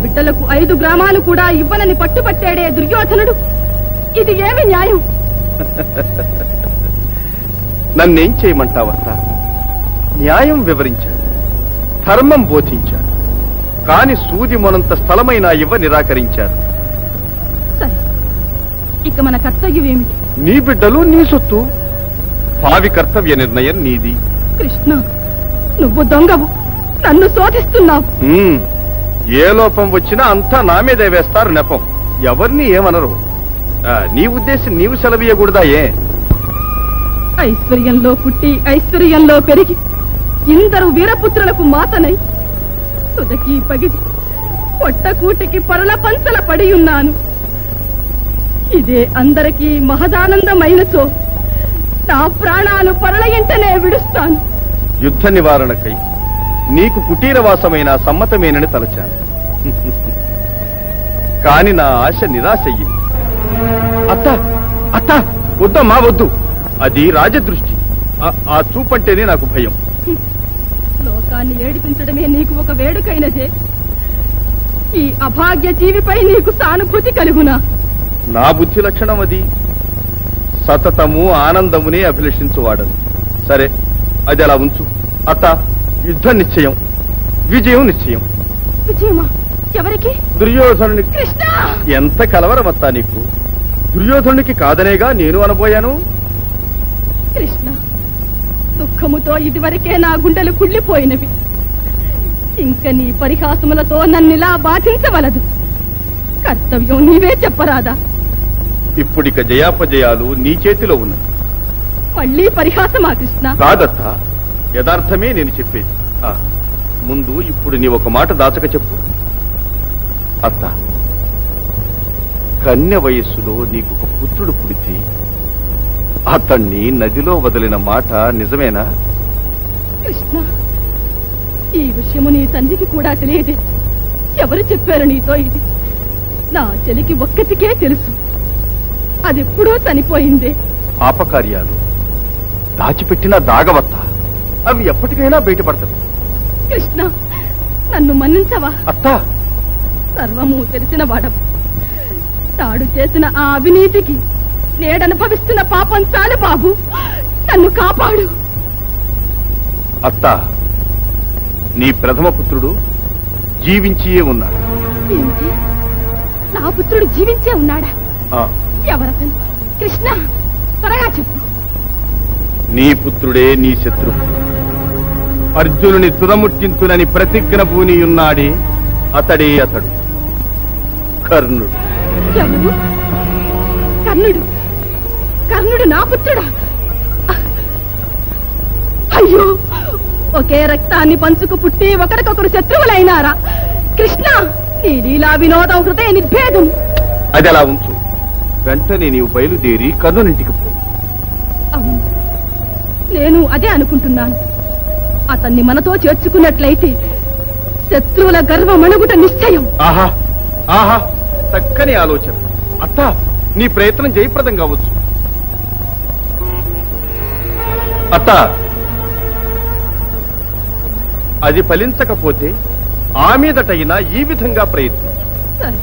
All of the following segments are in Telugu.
బిడ్డలకు 5 గ్రామాలు కూడా ఇవ్వనని పట్టుపట్టాడే దుర్యోధనుడు. ఇది ఏమి న్యాయం? నన్నేం చేయమంటావత్త? న్యాయం వివరించాను, ధర్మం బోధించాను, కాని సూది మొనంత స్థలమైనా ఇవ్వ నిరాకరించారు. సరే, ఇక మన కర్తవ్యం ఏమిటి? నీ బిడ్డలు నీ సొత్తు. భావి కర్తవ్య నిర్ణయం నీది. కృష్ణ, నువ్వు దొంగవు, నన్ను శోధిస్తున్నావు. ఏ లోపం వచ్చినా అంతా నా మీదే వేస్తారు నెపం. ఎవరిని ఏమనరు. నీ ఉద్దేశం నీవు సెలవీయకూడదాయే? ఐశ్వర్యంలో పుట్టి ఐశ్వర్యంలో పెరిగి ఇందరు వీరపుత్రులకు మాతనై తుదకి పగిది పొట్టకూటికి పరుల పంచల పడి ఉన్నాను. ఇదే అందరికీ మహదానందమైనచో నా ప్రాణాలు పరుల ఇంటనే విడుస్తాను. యుద్ధ నివారణకై నీకు కుటీరవాసమైన సమ్మతమేనని తలచాను. కాని నా ఆశ నిరాశయ్యింది. అత్త అత్త, వద్దమ్మా వద్దు. అది రాజదృష్టి. ఆ చూపంటేనే నాకు భయం. లోకాన్ని ఏడిపించడమే నీకు ఒక వేడుకైనదే. ఈ అభాగ్య జీవిపై నీకు సానుభూతి కలుగునా? నా బుద్ధి లక్షణం అది. సతతము ఆనందమునే అభిలషించువాడను. సరే, అది అలా ఉంచు. అత్త, యుద్ధం నిశ్చయం, విజయం నిశ్చయం. విజయమా? ఎవరికి? దుర్యోధనునికి. కృష్ణ, ఎంత కలవరమత్తా నీకు! దుర్యోధనునికి కాదనేగా నేను అనబోయాను. కృష్ణ, దుఃఖముతో ఇదివరకే నా గుండెలు కుళ్ళిపోయినవి. ఇంక నీ పరిహాసములతో నన్నిలా బాధించవలదు. కర్తవ్యం నీవే చెప్పరాదా? ఇప్పుడిక జయాపజయాలు నీ చేతిలో ఉన్నది. మళ్ళీ పరిహాసమా కృష్ణ? కాదత్తా, యథార్థమే నేను చెప్పేది. ముందు ఇప్పుడు నీ ఒక మాట దాచక చెప్పు. అత్త, కన్య వయస్సులో నీకు ఒక పుత్రుడు పుడితే అతన్ని నదిలో వదిలిన మాట నిజమేనా? కృష్ణ, ఈ విషయము నీ తండ్రికి కూడా తెలియదే. ఎవరు చెప్పారు నీతో ఇది? నా చెలికి ఒక్కతికే తెలుసు. అది ఎప్పుడూ చనిపోయిందే. పాపకార్యాలు దాచిపెట్టినా దాగవత్తా, అవి ఎప్పటికైనా బయటపడతాయి. కృష్ణ, నన్ను మన్నించవా? అత్తా, సర్వము తెలిసిన వాడవు. తాడు చేసిన ఆ అవినీతికి నేడనుభవిస్తున్న పాపం చాలు బాబు. నన్ను కాపాడు. అత్తా, నీ ప్రథమ పుత్రుడు జీవించియే ఉన్నాడు. ఏమిటి? నా పుత్రుడు జీవించే ఉన్నాడా? ఎవరతను? కృష్ణ, త్వరగా చెప్పు. నీ పుత్రుడే నీ శత్రువు. అర్జునుని తుదముట్టించునని ప్రతిజ్ఞ పూనియున్నాడే అతడే అతడు, కర్ణుడు. ఎవరు? కర్ణుడు? కర్ణుడు నా పుత్రుడా? అయ్యో, ఒకే రక్తాన్ని పంచుకు పుట్టి ఒకరికొకరు శత్రువులైనారా? కృష్ణ, నీ లీలా వినోదం హృదయ నిర్భేదం. అది అలా ఉంచు. వెంటనే నీవు బయలుదేరి కర్ణునింటికి పో. అవును, నేను అదే అనుకుంటున్నాను. అతన్ని మనతో చేర్చుకున్నట్లయితే శత్రువుల గర్వమణుగుట నిశ్చయం. ఆహా ఆహా, చక్కని ఆలోచన. అత్తా, నీ ప్రయత్నం జయప్రదం కావచ్చు. అత్తా, అది ఫలించకపోతే ఆ మీదటైనా ఈ విధంగా ప్రయత్నించు. సరే,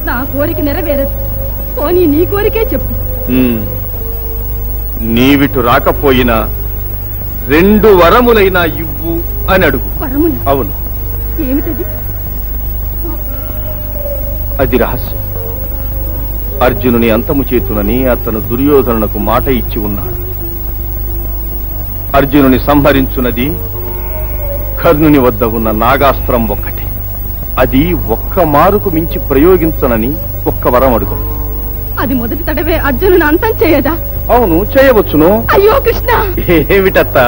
నా కోరిక నెరవేరదు. పోనీ నీ కోరికే చెప్పు. నీవిటు రాకపోయినా 2 వరములైనా ఇవ్వు అని అడుగు. వరములు? అవును. ఏమిటది? అది రహస్యం. అర్జునుని అంతము చేతునని అతను దుర్యోధనునకు మాట ఇచ్చి ఉన్నాడు. అర్జునుని సంహరించున్నది కర్ణుని వద్ద ఉన్న నాగాస్త్రం ఒక్కటే. అది ఒక్క మారుకు మించి ప్రయోగించనని ఒక్క వరం అడుగు. అది మొదటి తడవే అర్జునుని అంతం చేయదా? అవును, చేయవచ్చును. అయ్యో కృష్ణ, ఏమిటత్తా,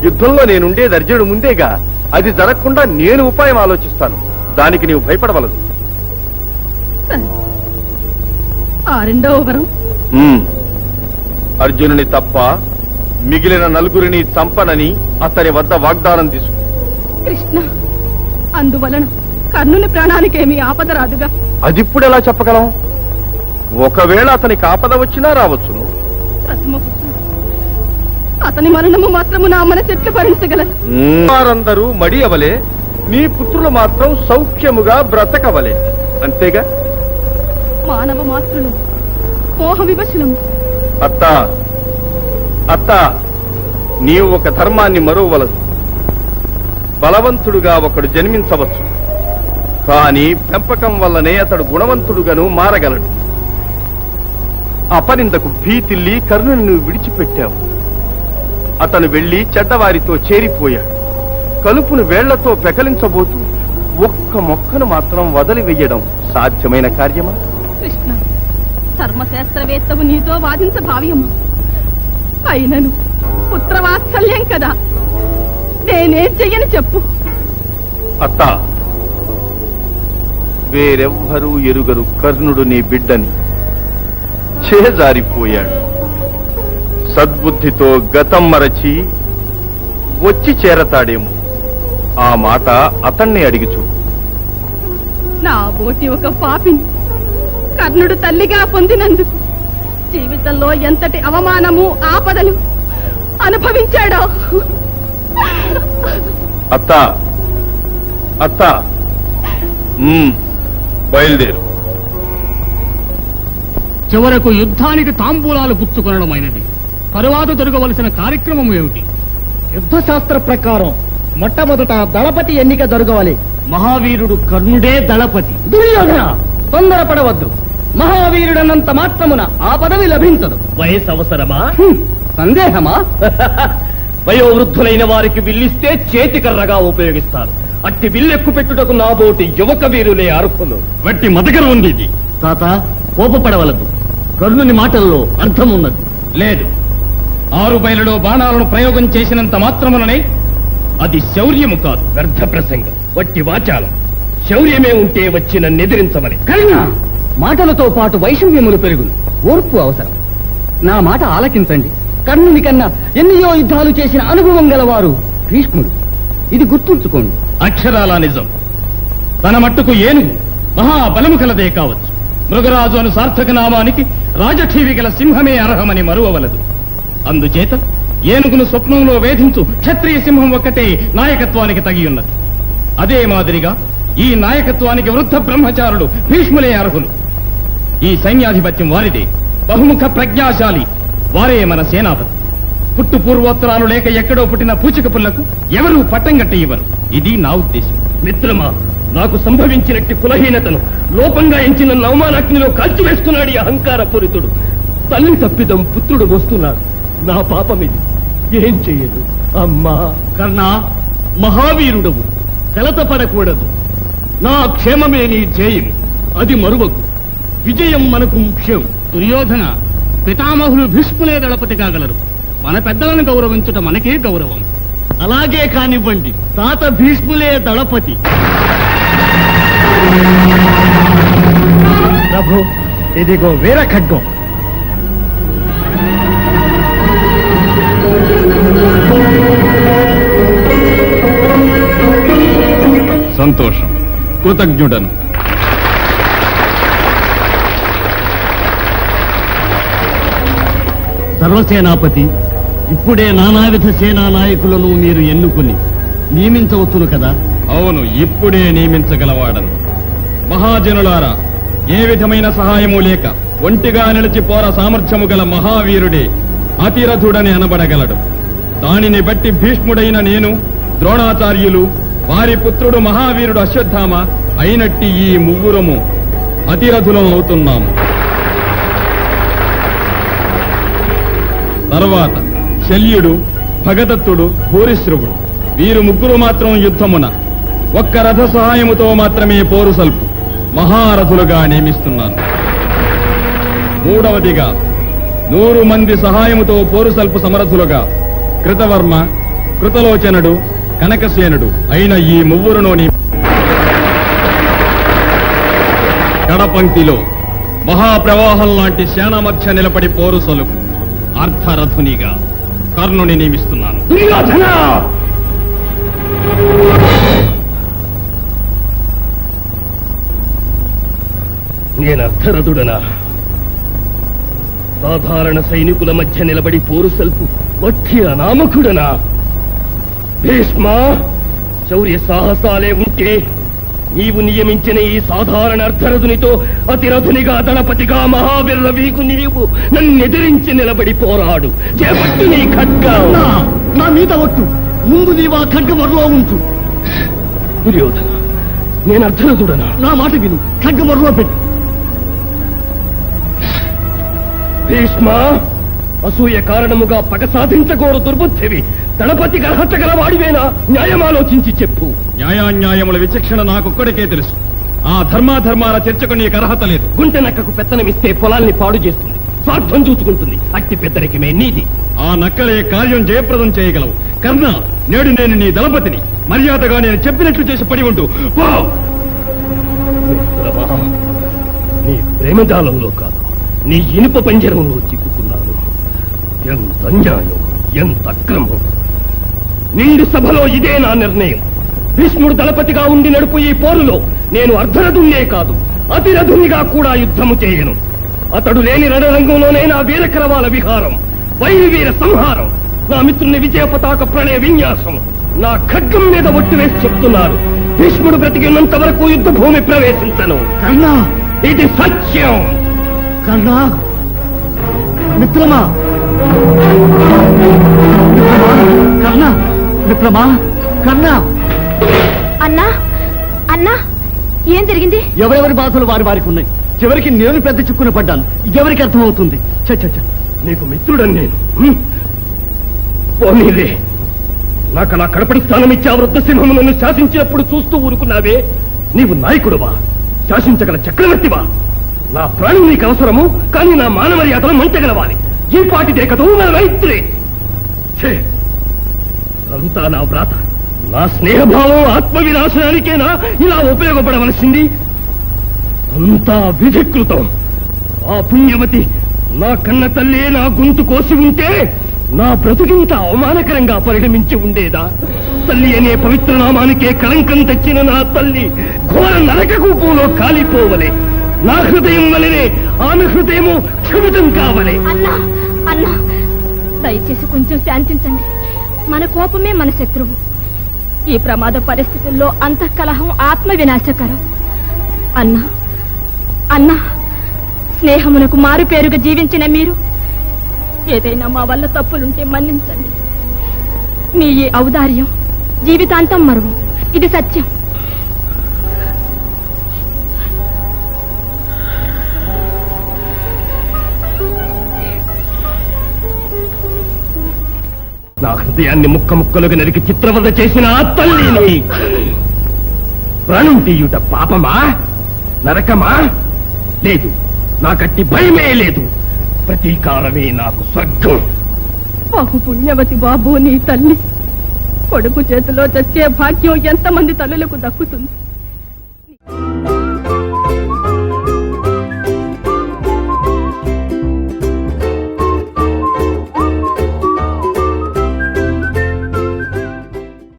యుద్ధంలో నేనుండేది అర్జునుడు ముందేగా. అది జరగకుండా నేను ఉపాయం ఆలోచిస్తాను. దానికి నీవు భయపడవలదు. సరే, ఆ 2వ వరం? అర్జునుని తప్ప మిగిలిన 4 చంపనని అతని వద్ద వాగ్దానం తీసు. కృష్ణ, అందువలన కర్ణుని ప్రాణానికేమీ ఆపద రాదుగా? అదిప్పుడు ఎలా చెప్పగలం? ఒకవేళ అతనికి ఆపద వచ్చినా రావచ్చును. ప్రథమపుత్రుడు, అతని మరణము మాత్రము నా మనసెట్లు భరించగలరు. వారందరూ మడి అవలే నీ పుత్రులు మాత్రం సౌఖ్యముగా బ్రతకవలే. అంతేగా? మానవ మాత్రులు మోహ వివశులము. అత్త అత్త, నీవు ఒక ధర్మాన్ని మరువవలదు. బలవంతుడుగా ఒకడు జన్మించవచ్చు, కానీ పెంపకం వల్లనే అతడు గుణవంతుడుగాను మారగలడు. అపనిందకు భీతిల్లి కర్ణుని నువ్వు విడిచిపెట్టావు. అతను వెళ్లి చెడ్డవారితో చేరిపోయాడు. కలుపును వేళ్లతో పెకలించబోతూ ఒక్క మొక్కను మాత్రం వదిలివెయ్యడం సాధ్యమైన కార్యమా? కృష్ణ, ధర్మశాస్త్రవేత్తవు నీతో వాదించ భావ్యమా? అయినను పుత్రవాత్సల్యం కదా, నేనేం చెయ్యని చెప్పు. అత్త, వేరెవ్వరూ ఎరుగరు కర్ణుడు నీ బిడ్డని. చేజారిపోయాడు. సద్బుద్ధితో గతం మరచి వచ్చి చేరతాడేమో. ఆ మాట అతన్ని అడిగి చూడు. నా బోటి ఒక పాపిని కర్ణుడు తల్లిగా పొందినందుకు జీవితంలో ఎంతటి అవమానము ఆపదలు అనుభవించాడో. అత్త అత్త, బయలుదేరు. చివరకు యుద్ధానికి తాంబూలాలు పుచ్చుకొనడమైనది. తరువాత జరగవలసిన కార్యక్రమం ఏమిటి? యుద్ధశాస్త్ర ప్రకారం మొట్టమొదట దళపతి ఎన్నిక జరగవాలి. మహావీరుడు కర్ణుడే దళపతి. దుర్యోధన, తొందరపడవద్దు. మహావీరుడన్నంత మాత్రమున ఆ పదవి లభించదు. వయసు అవసరమా? సందేహమా? వయోవృద్ధులైన వారికి విల్లిస్తే చేతికర్రగా ఉపయోగిస్తారు. అట్టి విల్లెక్కు పెట్టుటకు నాబోటి యువక వీరులే అర్హులు. వట్టి మదకరు ఉంది ఇది. తాత, కోపపడవలదు. కర్ణుని మాటల్లో అర్థం ఉన్నది. లేదు, 6 బయలులో బాణాలను ప్రయోగం చేసినంత మాత్రముననే అది శౌర్యము కాదు. వ్యర్థ ప్రసంగం, వట్టి వాచాలం. శౌర్యమే ఉంటే వచ్చిన నిద్రించమని. కర్ణ, మాటలతో పాటు వైషమ్యములు పెరుగును. ఓర్పు అవసరం. నా మాట ఆలకించండి. కర్ణుని కన్నా ఎన్నో యుద్ధాలు చేసిన అనుభవం గలవారు భీష్ముడు. ఇది గుర్తుంచుకోండి. అక్షరాల నిజం. తన మట్టుకు ఏనుగు మహాబలము కలదే కావచ్చు. మృగరాజు అను సార్థక నామానికి రాజఠీవి గల సింహమే అర్హమని మరువవలదు. అందుచేత ఏనుగును స్వప్నంలో వేధించు క్షత్రియ సింహం ఒక్కటే నాయకత్వానికి తగి ఉన్నది. అదే మాదిరిగా ఈ నాయకత్వానికి వృద్ధ బ్రహ్మచారులు భీష్ములే అర్హులు. ఈ సైన్యాధిపత్యం వారిదే. బహుముఖ ప్రజ్ఞాశాలి వారే మన సేనాపతి. పుట్టు పూర్వోత్తరాలు లేక ఎక్కడో పుట్టిన పూచిక పుల్లకు ఎవరూ పట్టం గట్టి ఇవ్వరు. ఇది నా ఉద్దేశం. మిత్రమా, నాకు సంభవించినట్టి కులహీనతను లోపంగా ఎంచిన నవమానాగ్నిలో కాల్చివేస్తున్నాడు ఈ అహంకార పూరితుడు. తల్లి తప్పిదం పుత్రుడు వస్తున్నాడు. నా పాపమిది. ఏం చెయ్యదు? అమ్మా కర్ణ, మహావీరుడవు, కలత పడకూడదు. నా క్షేమమే నీ ధ్యేయం. అది మరువకు. విజయం మనకు ముఖ్యం. దుర్యోధన, పితామహులు భీష్ములే దళపతి కాగలరు. మన పెద్దలను గౌరవించుట మనకే గౌరవం. అలాగే కానివ్వండి. తాత భీష్ములే దళపతి. ప్రభు, ఇదిగో వీర ఖడ్గం. సంతోషం, కృతజ్ఞుడను. సర్వసేనాపతి, ఇప్పుడే నానావిధ సేనా నాయకులను మీరు ఎన్నుకుని నియమించవచ్చును కదా? అవును, ఇప్పుడే నియమించగలవాడను. మహాజనులారా, ఏ విధమైన సహాయము లేక ఒంటిగా నిలిచి పోర సామర్థ్యము గల మహావీరుడే అతిరథుడని అనబడగలడు. దానిని బట్టి భీష్ముడైన నేను, ద్రోణాచార్యులు, వారి పుత్రుడు మహావీరుడు అశ్వత్థామ అయినట్టి ఈ ముగ్గురము అతిరథులం అవుతున్నాము. తర్వాత శల్యుడు, భగదత్తుడు, భూరిశ్రవుడు, వీరు ముగ్గురు మాత్రం యుద్ధమున ఒక్క రథ సహాయముతో మాత్రమే పోరు సల్పు మహారథులుగా నియమిస్తున్నాను. మూడవదిగా 100 మంది సహాయముతో పోరు సల్పు సమరథులుగా కృతవర్మ, కృతలోచనుడు, కనకసేనుడు అయిన ఈ ముగ్గురును కడపంక్తిలో మహాప్రవాహం లాంటి సేన మధ్య నిలబడి పోరు సలుపు అర్ధరథునిగా కర్ణుని నియమిస్తున్నాను. దుర్యోధన! నేను అర్ధరథుడనా? సాధారణ సైనికుల మధ్య నిలబడి పోరు సల్పు వట్టి అనామకుడనా? భీష్మ, శౌర్య సాహసాలే ఉంటే నీవు నియమించిన ఈ సాధారణ అర్ధరథునితో అతిరథునిగా దళపతిగా మహావీర వీకు నీవు నన్నెదిరించి నిలబడి పోరాడు. చేపట్టు నీ ఖడ్గం. నా మీద ఒట్టు. ముందు నీవు ఆ ఖడ్గమొరలో ఉంచు. దుర్యోధన, నేను అర్ధరథుడనా? నా మాట విను. ఖడ్గమొరలో పెట్టు. భీష్మ, అసూయ కారణముగా పగ సాధించకూడదు దుర్బుద్ధివి. దళపతికి అర్హత గలవాడివేనా? న్యాయమాలోచించి చెప్పు. న్యాయాన్యాయముల విచక్షణ నాకొక్కడికే తెలుసు. ఆ ధర్మాధర్మాల చర్చకు నీకు అర్హత లేదు. గుంటె నక్కకు పెత్తనమిస్తే పొలాల్ని పాడు చేస్తుంది, స్వార్థం చూసుకుంటుంది. అట్టి పెద్దరికమే నీది. ఆ నక్కలే కార్యం జయప్రదం చేయగలవు. కర్ణ, నేడు నేను నీ దళపతిని. మర్యాదగా నేను చెప్పినట్లు చేసి పడి ఉంటూ పో. మిత్రమా, నీ ప్రేమజాలంలో కాదు, నీ ఇనుప పంజరంలో చిక్కుకున్నాను. ఎంత అన్యాయం, ఎంత అక్రమం! నిండు సభలో ఇదే నా నిర్ణయం. భీష్ముడు దళపతిగా ఉండి నడుపు ఈ పోరులో నేను అర్ధరథుణ్ణే కాదు, అతిరథునిగా కూడా యుద్ధము చేయను. అతడు లేని రణరంగంలోనే నా వీరకరవాల విహారం, వైరివీర సంహారం, నా మిత్రుని విజయ పతాక ప్రణయ విన్యాసం. నా ఖడ్గం మీద ఒట్టు వేసి చెప్తున్నారు, భీష్ముడు బ్రతికినంత వరకు యుద్ధ భూమి ప్రవేశించను. కర్ణ, ఇది సత్యం. కర్ణ, మిత్రమా, కర్ణ, మిత్రమా, కర్ణ. అన్నా అన్నా, ఏం జరిగింది? ఎవరెవరి బాధలు వారికి ఉన్నాయి. చివరికి నేను పెద్ద చిక్కున పడ్డాను. ఎవరికి అర్థమవుతుంది? చ నీకు మిత్రుడని నేను. పోనీలే, నాకు అలా కడపడి స్థానం ఇచ్చి ఆ వృద్ధ సింహము నన్ను శాసించినప్పుడు చూస్తూ ఊరుకున్నావే. నీవు నాయకుడువా? శాసించగల చక్రవర్తివా? నా ప్రాణం నీకు అవసరము, కానీ నా మానమర్యాదలు మంచగలవాలి. ఈ పాటిదే కదూ నా రైత్రే. అంతా నా వ్రాత. నా స్నేహభావం ఆత్మ వినాశనానికేనా ఇలా ఉపయోగపడవలసింది? అంతా విధికృతం. ఆ పుణ్యవతి నా కన్న తల్లే నా గొంతు కోసి ఉంటే నా బ్రతుకింత అవమానకరంగా పరిణమించి ఉండేదా? తల్లి అనే పవిత్ర నామానికే కళంకం తెచ్చిన నా తల్లి ఘోర నరక కూపంలో కాలిపోవలే. నా హృదయం వలనే ఆమె హృదయము క్షమితం కావలే. అన్నా అన్నా, దయచేసి కొంచెం శాంతించండి. మన కోపమే మన శత్రువు. ఈ ప్రమాద పరిస్థితుల్లో అంతఃకలహం ఆత్మ వినాశకరం. అన్నా అన్నా, స్నేహమునకు మారు పేరుగా జీవించిన మీరు ఏదైనా మా వల్ల తప్పులుంటే మన్నించండి. మీ ఈ ఔదార్యం జీవితాంతం మరువు. ఇది సత్యం. నా హృదయాన్ని ముక్క ముక్కలుగా నరికి చిత్రవద చేసిన ఆ తల్లిని ప్రాణం తీయుట పాపమా, నరకమా? లేదు, నాకట్టి భయమే లేదు. ప్రతీకారమే నాకు స్వర్గం. బహు పుణ్యవతి బాబు నీ తల్లి. కొడుకు చేతిలో చచ్చే భాగ్యం ఎంతమంది తల్లులకు దక్కుతుంది?